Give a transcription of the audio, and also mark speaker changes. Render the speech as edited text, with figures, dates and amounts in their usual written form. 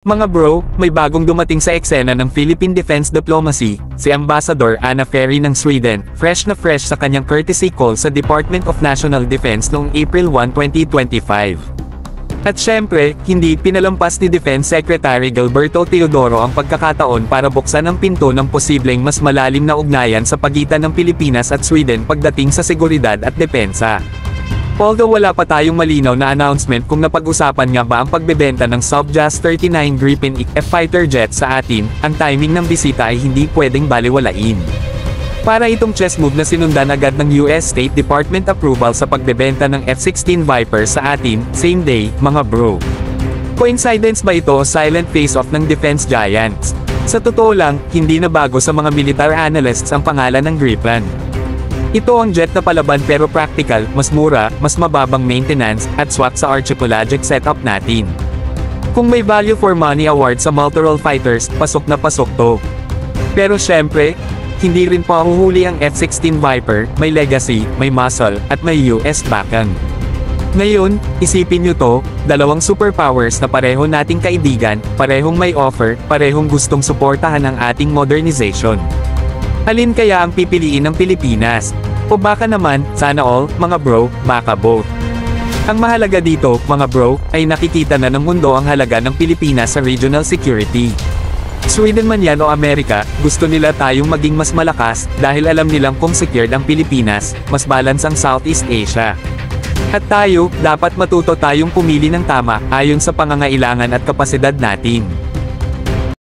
Speaker 1: Mga bro, may bagong dumating sa eksena ng Philippine Defense Diplomacy, si Ambassador Anna Ferry ng Sweden, fresh na fresh sa kanyang courtesy call sa Department of National Defense noong April 1, 2025. At syempre, hindi pinalampas ni Defense Secretary Gilberto Teodoro ang pagkakataon para buksan ang pinto ng posibleng mas malalim na ugnayan sa pagitan ng Pilipinas at Sweden pagdating sa seguridad at depensa. Although wala pa tayong malinaw na announcement kung napag-usapan nga ba ang pagbebenta ng Sub-JAS 39 Gripen F-fighter jet sa atin, ang timing ng bisita ay hindi pwedeng baliwalain. Para itong chess move na sinundan agad ng US State Department approval sa pagbebenta ng F-16 Viper sa atin, same day, mga bro. Coincidence ba ito o silent face-off ng defense giants? Sa totoo lang, hindi na bago sa mga military analysts ang pangalan ng Gripen. Ito ang jet na palaban pero practical, mas mura, mas mababang maintenance, at swak sa archipelagic setup natin. Kung may value for money award sa multi-role fighters, pasok na pasok to. Pero syempre, hindi rin pahuhuli ang F-16 Viper, may legacy, may muscle, at may US backing. Ngayon, isipin nyo to, dalawang superpowers na pareho nating kaibigan, parehong may offer, parehong gustong suportahan ang ating modernization. Alin kaya ang pipiliin ng Pilipinas? O baka naman, sana all, mga bro, baka both. Ang mahalaga dito, mga bro, ay nakikita na ng mundo ang halaga ng Pilipinas sa regional security. Sweden man yan o Amerika, gusto nila tayong maging mas malakas, dahil alam nilang kung secured ang Pilipinas, mas balance ang Southeast Asia. At tayo, dapat matuto tayong pumili ng tama, ayon sa pangangailangan at kapasidad natin.